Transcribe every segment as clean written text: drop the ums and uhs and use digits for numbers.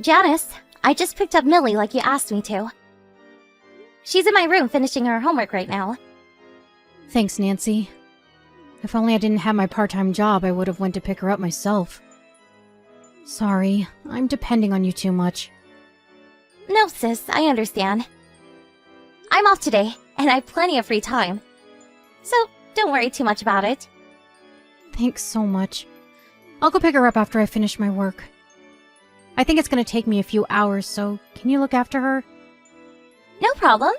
Janice, I just picked up Millie like you asked me to. She's in my room finishing her homework right now. Thanks, Nancy. If only I didn't have my part-time job, I would have went to pick her up myself. Sorry, I'm depending on you too much. No, sis, I understand. I'm off today, and I have plenty of free time. So, don't worry too much about it. Thanks so much. I'll go pick her up after I finish my work. I think it's gonna take me a few hours, so can you look after her? No problem.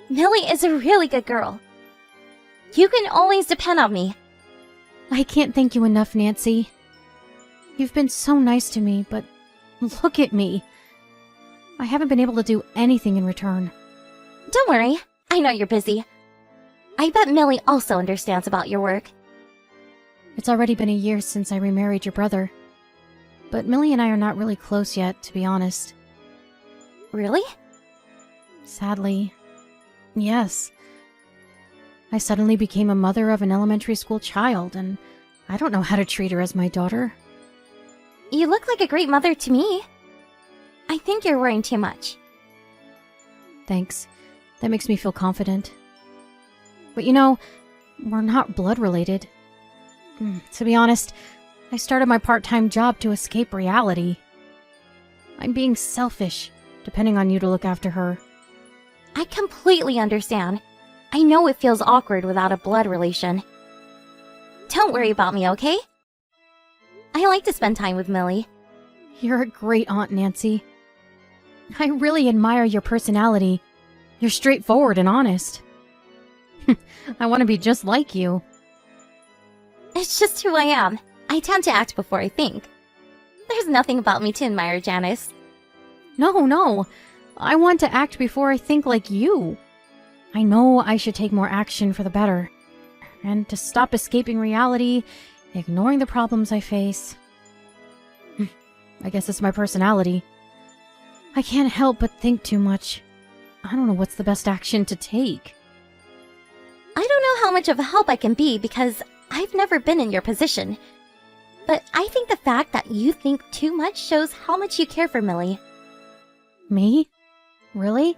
Millie is a really good girl. You can always depend on me. I can't thank you enough, Nancy. You've been so nice to me, but look at me. I haven't been able to do anything in return. Don't worry, I know you're busy. I bet Millie also understands about your work. It's already been a year since I remarried your brother. But Millie and I are not really close yet, to be honest. Really? Sadly, yes. I suddenly became a mother of an elementary school child, and I don't know how to treat her as my daughter. You look like a great mother to me. I think you're worrying too much. Thanks. That makes me feel confident. But you know, we're not blood related. To be honest, I started my part-time job to escape reality. I'm being selfish, depending on you to look after her. I completely understand. I know it feels awkward without a blood relation. Don't worry about me, okay? I like to spend time with Millie. You're a great aunt, Nancy. I really admire your personality. You're straightforward and honest. I want to be just like you. It's just who I am. I tend to act before I think. There's nothing about me to admire, Janice. No. I want to act before I think like you. I know I should take more action for the better. And to stop escaping reality, ignoring the problems I face. I guess it's my personality. I can't help but think too much. I don't know what's the best action to take. I don't know how much of a help I can be because I've never been in your position. But I think the fact that you think too much shows how much you care for Millie. Me? Really?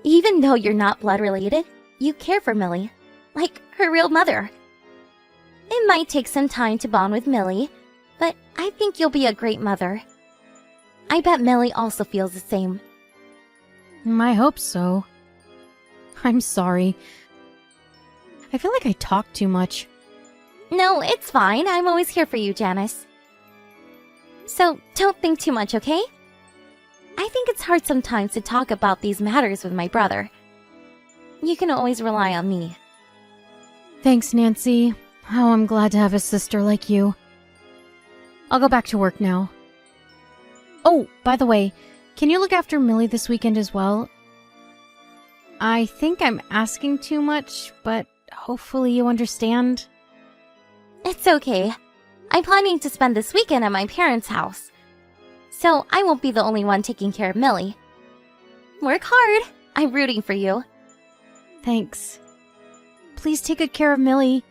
Even though you're not blood related, you care for Millie, like her real mother. It might take some time to bond with Millie, but I think you'll be a great mother. I bet Millie also feels the same. I hope so. I'm sorry. I feel like I talk too much. No, it's fine. I'm always here for you, Janice. So, don't think too much, okay? I think it's hard sometimes to talk about these matters with my brother. You can always rely on me. Thanks, Nancy. Oh, I'm glad to have a sister like you. I'll go back to work now. Oh, by the way, can you look after Millie this weekend as well? I think I'm asking too much, but hopefully you understand. It's okay. I'm planning to spend this weekend at my parents' house. So I won't be the only one taking care of Millie. Work hard. I'm rooting for you. Thanks. Please take good care of Millie.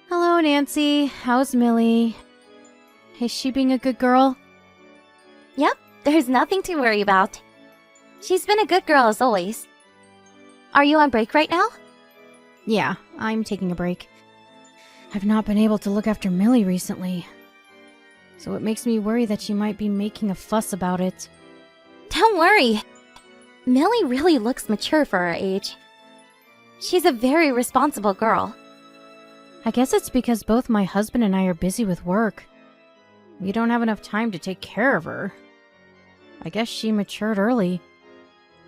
Hello, Nancy. How's Millie? Is she being a good girl? Yep, there's nothing to worry about. She's been a good girl as always. Are you on break right now? Yeah, I'm taking a break. I've not been able to look after Millie recently. So it makes me worry that she might be making a fuss about it. Don't worry. Millie really looks mature for her age. She's a very responsible girl. I guess it's because both my husband and I are busy with work. We don't have enough time to take care of her. I guess she matured early.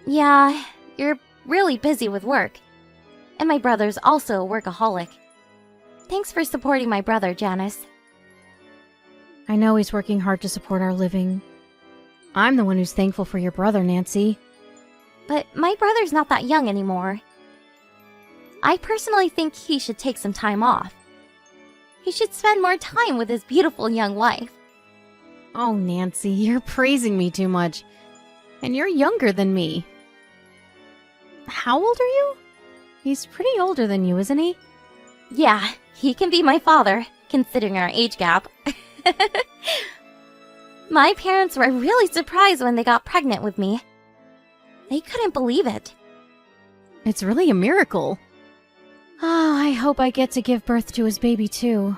Yeah, you're really busy with work. And my brother's also a workaholic. Thanks for supporting my brother, Janice. I know he's working hard to support our living. I'm the one who's thankful for your brother, Nancy. But my brother's not that young anymore. I personally think he should take some time off. He should spend more time with his beautiful young wife. Oh, Nancy, you're praising me too much. And you're younger than me. How old are you? He's pretty older than you, isn't he? Yeah, he can be my father, considering our age gap. My parents were really surprised when they got pregnant with me. They couldn't believe it. It's really a miracle. Oh, I hope I get to give birth to his baby too.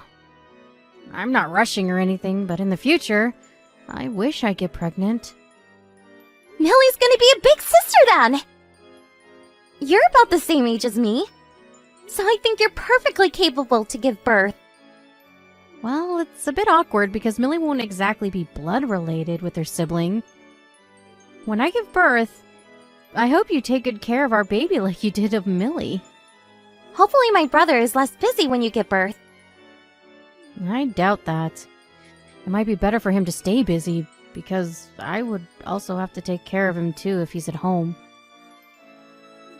I'm not rushing or anything, but in the future, I wish I get pregnant. Millie's gonna be a big sister then! You're about the same age as me, so I think you're perfectly capable to give birth. Well, it's a bit awkward because Millie won't exactly be blood related with her sibling. When I give birth, I hope you take good care of our baby like you did of Millie. Hopefully my brother is less busy when you give birth. I doubt that. It might be better for him to stay busy, because I would also have to take care of him too if he's at home.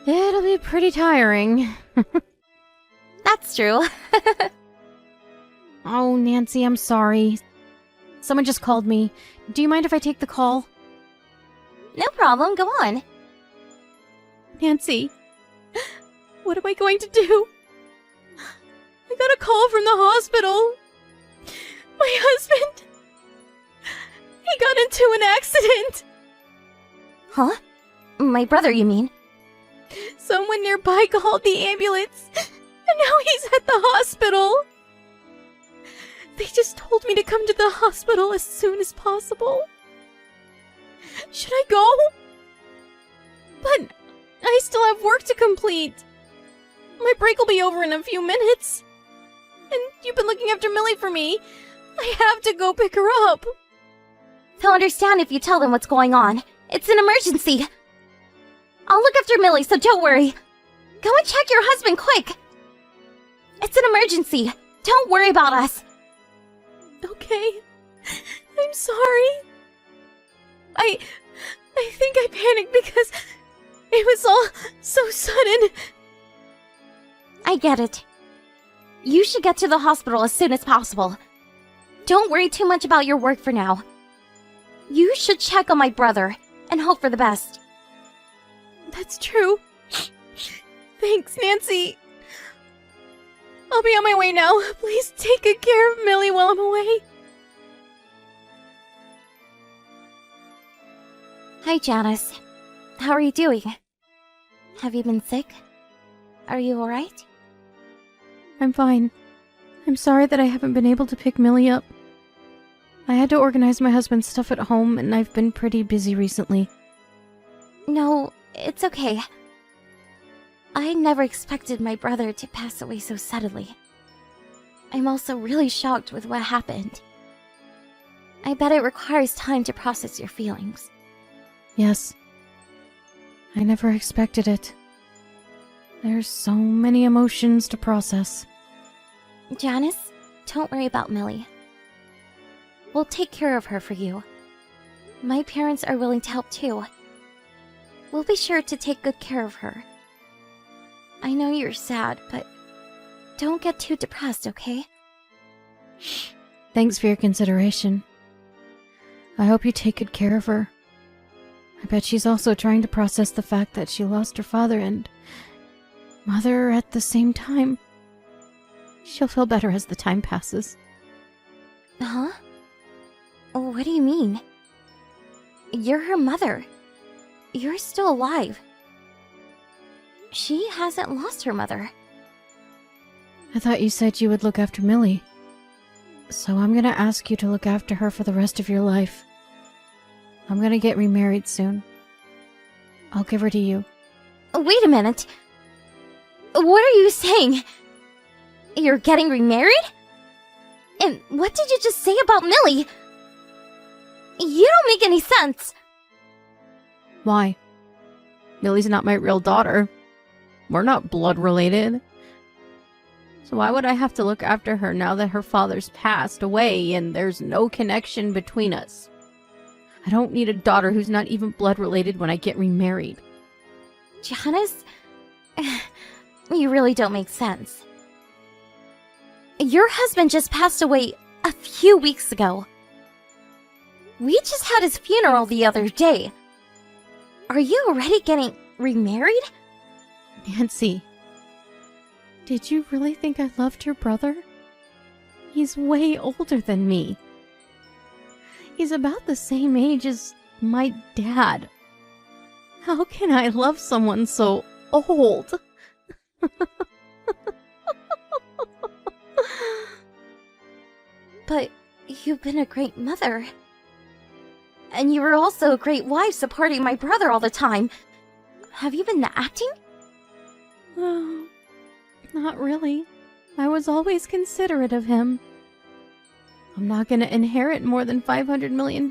It'll be pretty tiring. That's true. Oh, Nancy, I'm sorry. Someone just called me. Do you mind if I take the call? No problem, go on. Nancy, what am I going to do? I got a call from the hospital. My husband, he got into an accident. Huh? My brother, you mean? Someone nearby called the ambulance, and now he's at the hospital. They just told me to come to the hospital as soon as possible. Should I go? But I still have work to complete. My break will be over in a few minutes. And you've been looking after Millie for me. I have to go pick her up. They'll understand if you tell them what's going on. It's an emergency. I'll look after Millie, so don't worry. Go and check your husband, quick! It's an emergency. Don't worry about us. Okay. I'm sorry. I think I panicked because it was all so sudden. I get it. You should get to the hospital as soon as possible. Don't worry too much about your work for now. You should check on my brother and hope for the best. That's true. Thanks, Nancy. I'll be on my way now. Please take good care of Millie while I'm away. Hi, Janice. How are you doing? Have you been sick? Are you alright? I'm fine. I'm sorry that I haven't been able to pick Millie up. I had to organize my husband's stuff at home, and I've been pretty busy recently. No, it's okay. I never expected my brother to pass away so suddenly. I'm also really shocked with what happened. I bet it requires time to process your feelings. Yes. I never expected it. There's so many emotions to process. Janice, don't worry about Millie. We'll take care of her for you. My parents are willing to help too. We'll be sure to take good care of her. I know you're sad, but don't get too depressed, okay? Thanks for your consideration. I hope you take good care of her. I bet she's also trying to process the fact that she lost her father and mother at the same time. She'll feel better as the time passes. Huh? What do you mean? You're her mother. You're still alive. She hasn't lost her mother. I thought you said you would look after Millie. So I'm gonna ask you to look after her for the rest of your life. I'm gonna get remarried soon. I'll give her to you. Wait a minute. What are you saying? You're getting remarried? And what did you just say about Millie? You don't make any sense. Why? Millie's not my real daughter. We're not blood related. So why would I have to look after her now that her father's passed away and there's no connection between us? I don't need a daughter who's not even blood related when I get remarried. Janice, you really don't make sense. Your husband just passed away a few weeks ago. We just had his funeral the other day. Are you already getting remarried? Nancy, did you really think I loved your brother? He's way older than me. He's about the same age as my dad. How can I love someone so old? But you've been a great mother. And you were also a great wife supporting my brother all the time. Have you been acting? Oh, not really. I was always considerate of him. I'm not gonna inherit more than $500 million.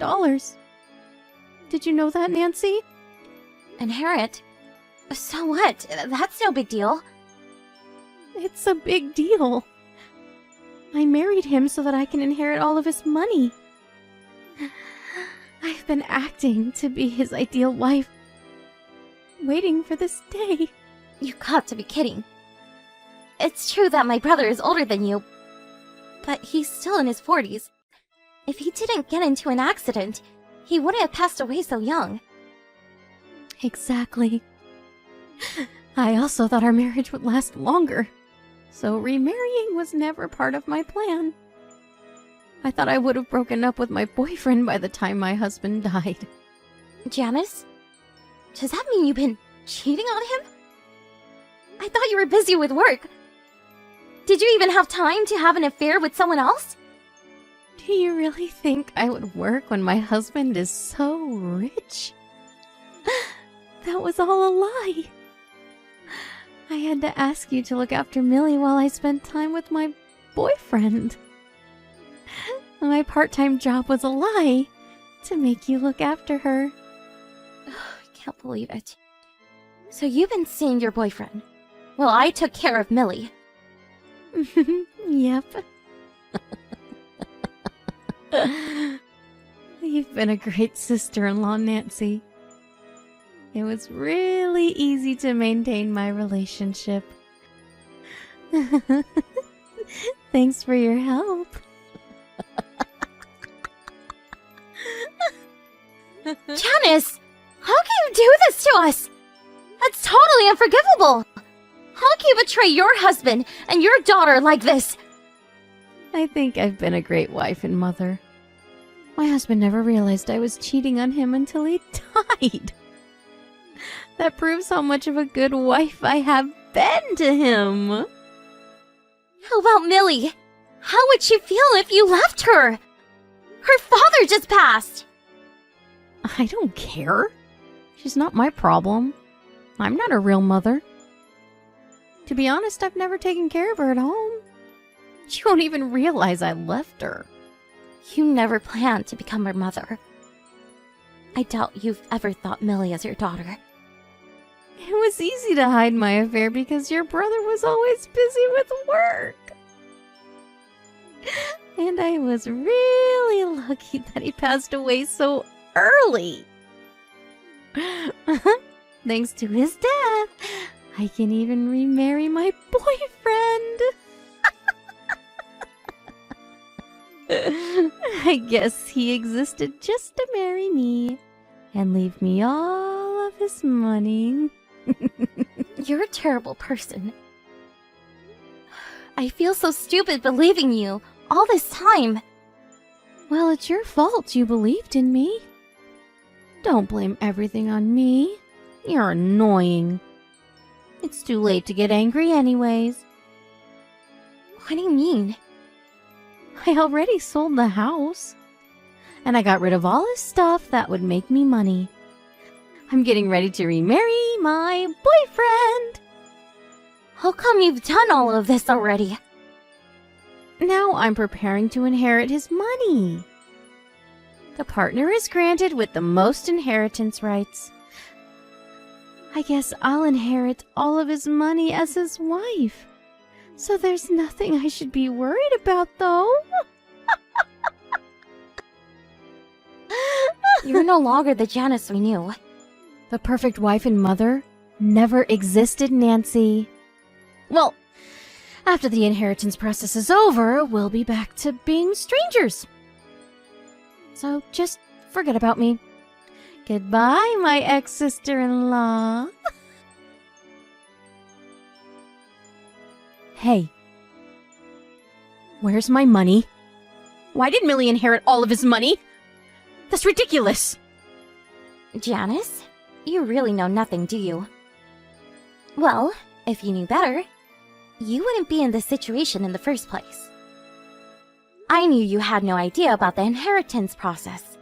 Did you know that, Nancy? Inherit? So what? That's no big deal. It's a big deal. I married him so that I can inherit all of his money. I've been acting to be his ideal wife, waiting for this day. You got to be kidding. It's true that my brother is older than you, but he's still in his 40s. If he didn't get into an accident, he wouldn't have passed away so young. Exactly. I also thought our marriage would last longer, so remarrying was never part of my plan. I thought I would have broken up with my boyfriend by the time my husband died. Janice? Does that mean you've been cheating on him? I thought you were busy with work. Did you even have time to have an affair with someone else? Do you really think I would work when my husband is so rich? That was all a lie. I had to ask you to look after Millie while I spent time with my boyfriend. My part-time job was a lie to make you look after her. I can't believe it. So you've been seeing your boyfriend. Well, I took care of Millie. Yep. You've been a great sister-in-law, Nancy. It was really easy to maintain my relationship. Thanks for your help. Janice! How can you do this to us? That's totally unforgivable! How can you betray your husband and your daughter like this? I think I've been a great wife and mother. My husband never realized I was cheating on him until he died. That proves how much of a good wife I have been to him. How about Millie? How would she feel if you left her? Her father just passed! I don't care. She's not my problem. I'm not a real mother. To be honest, I've never taken care of her at home. She won't even realize I left her. You never planned to become her mother. I doubt you've ever thought Millie as your daughter. It was easy to hide my affair because your brother was always busy with work. And I was really lucky that he passed away so early. Thanks to his death, I can even remarry my boyfriend. I guess he existed just to marry me and leave me all of his money. You're a terrible person. I feel so stupid believing you all this time. Well, it's your fault you believed in me. Don't blame everything on me. You're annoying. It's too late to get angry anyways. What do you mean? I already sold the house. And I got rid of all his stuff that would make me money. I'm getting ready to remarry my boyfriend. How come you've done all of this already? Now I'm preparing to inherit his money. The partner is granted with the most inheritance rights. I guess I'll inherit all of his money as his wife. So there's nothing I should be worried about, though. You're no longer the Janice we knew. The perfect wife and mother never existed, Nancy. Well, after the inheritance process is over, we'll be back to being strangers. So just forget about me. Goodbye, my ex-sister-in-law. Hey. Where's my money? Why did Millie inherit all of his money? That's ridiculous! Janice, you really know nothing, do you? Well, if you knew better, you wouldn't be in this situation in the first place. I knew you had no idea about the inheritance process.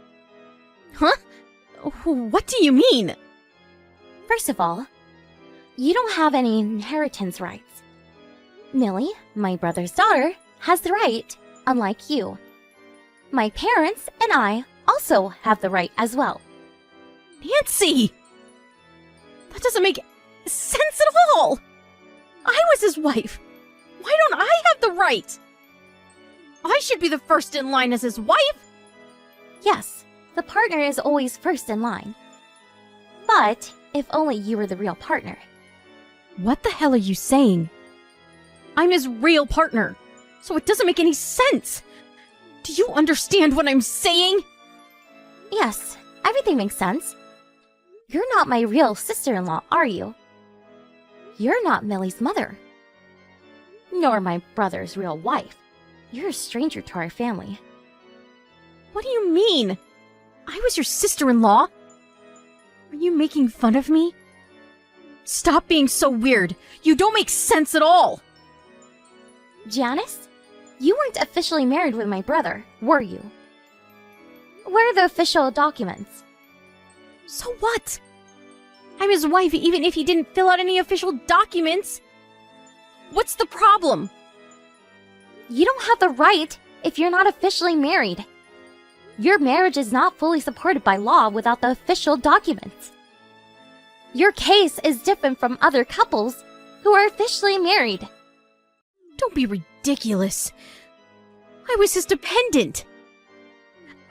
Huh? What do you mean? First of all, you don't have any inheritance rights. Millie, my brother's daughter, has the right, unlike you. My parents and I also have the right as well. Nancy! That doesn't make sense at all! I was his wife. Why don't I have the right? I should be the first in line as his wife. Yes, the partner is always first in line. But if only you were the real partner. What the hell are you saying? I'm his real partner, so it doesn't make any sense. Do you understand what I'm saying? Yes, everything makes sense. You're not my real sister-in-law, are you? You're not Millie's mother. Nor my brother's real wife. You're a stranger to our family. What do you mean? I was your sister-in-law? Are you making fun of me? Stop being so weird. You don't make sense at all. Janice, you weren't officially married with my brother, were you? Where are the official documents? So what? I'm his wife even if he didn't fill out any official documents. What's the problem? You don't have the right if you're not officially married. Your marriage is not fully supported by law without the official documents. Your case is different from other couples who are officially married. Don't be ridiculous. I was his dependent.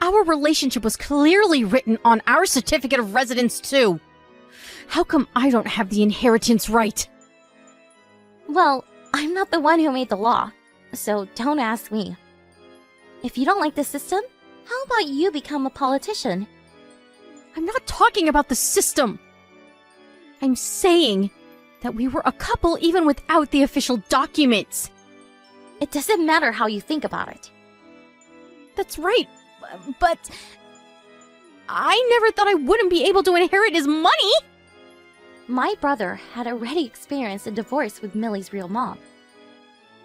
Our relationship was clearly written on our certificate of residence, too. How come I don't have the inheritance right? Well, I'm not the one who made the law, so don't ask me. If you don't like the system, how about you become a politician? I'm not talking about the system. I'm saying that we were a couple even without the official documents. It doesn't matter how you think about it. That's right, but I never thought I wouldn't be able to inherit his money. My brother had already experienced a divorce with Millie's real mom,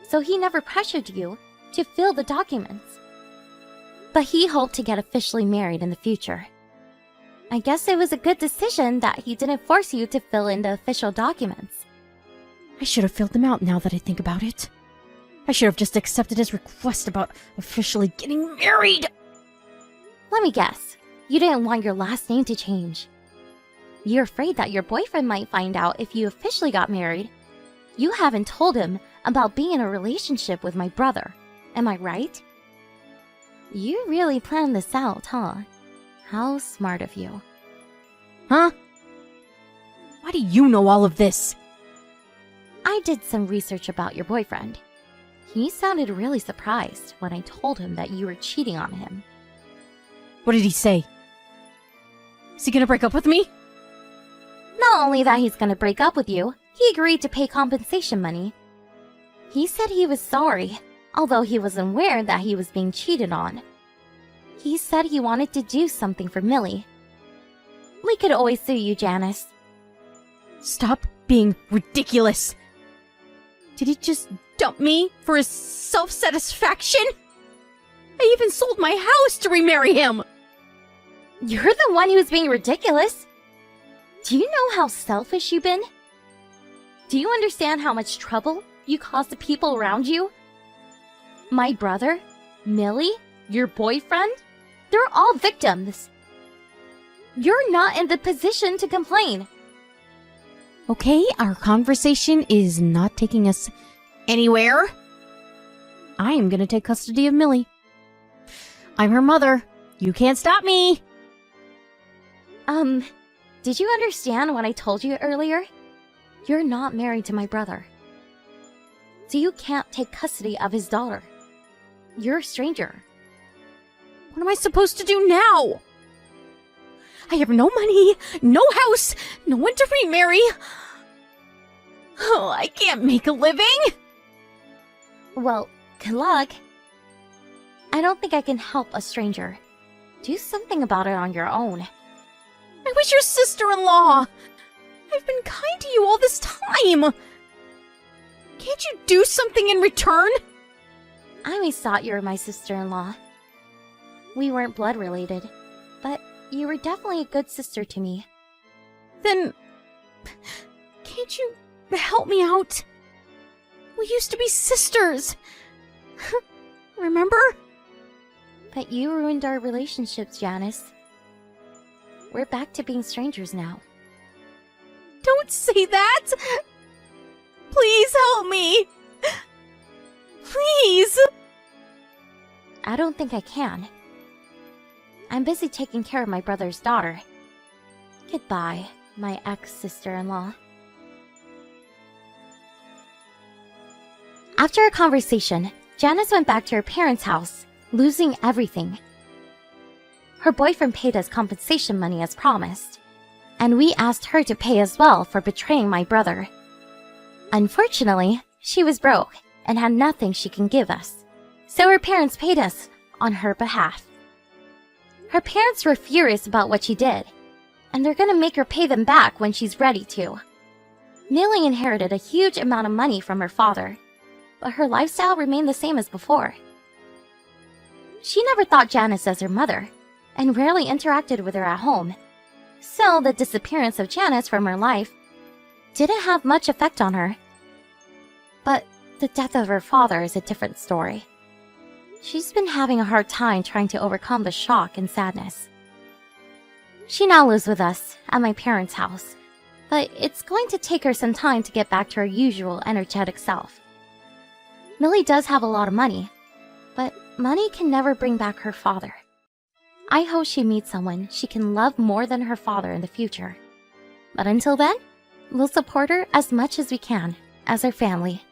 so he never pressured you to fill the documents. But he hoped to get officially married in the future. I guess it was a good decision that he didn't force you to fill in the official documents. I should have filled them out now that I think about it. I should have just accepted his request about officially getting married. Let me guess, you didn't want your last name to change. You're afraid that your boyfriend might find out if you officially got married. You haven't told him about being in a relationship with my brother. Am I right? You really planned this out, huh? How smart of you. Huh? Why do you know all of this? I did some research about your boyfriend. He sounded really surprised when I told him that you were cheating on him. What did he say? Is he gonna break up with me? Not only that he's gonna break up with you, he agreed to pay compensation money. He said he was sorry, although he was aware that he was being cheated on. He said he wanted to do something for Millie. We could always sue you, Janice. Stop being ridiculous. Did he just dump me for his self-satisfaction? I even sold my house to remarry him. You're the one who's being ridiculous. Do you know how selfish you've been? Do you understand how much trouble you caused the people around you? My brother, Millie, your boyfriend, they're all victims. You're not in the position to complain. Okay, our conversation is not taking us anywhere. I am gonna take custody of Millie. I'm her mother. You can't stop me. Did you understand what I told you earlier? You're not married to my brother. So you can't take custody of his daughter. You're a stranger. What am I supposed to do now? I have no money, no house, no one to remarry. Oh, I can't make a living. Well, good luck. I don't think I can help a stranger. Do something about it on your own. I was your sister-in-law! I've been kind to you all this time! Can't you do something in return? I always thought you were my sister-in-law. We weren't blood related, but you were definitely a good sister to me. Then... can't you help me out? We used to be sisters! Remember? But you ruined our relationships, Janice. We're back to being strangers now. Don't say that! Please help me! Please! I don't think I can. I'm busy taking care of my brother's daughter. Goodbye, my ex-sister-in-law. After a conversation, Janice went back to her parents' house, losing everything. Her boyfriend paid us compensation money as promised, and we asked her to pay as well for betraying my brother. Unfortunately, she was broke and had nothing she can give us, so her parents paid us on her behalf. Her parents were furious about what she did, and they're gonna make her pay them back when she's ready to. Millie inherited a huge amount of money from her father, but her lifestyle remained the same as before. She never thought Janice as her mother, and rarely interacted with her at home, so the disappearance of Janice from her life didn't have much effect on her. But the death of her father is a different story. She's been having a hard time trying to overcome the shock and sadness. She now lives with us at my parents' house, but it's going to take her some time to get back to her usual energetic self. Millie does have a lot of money, but money can never bring back her father. I hope she meets someone she can love more than her father in the future. But until then, we'll support her as much as we can as her family.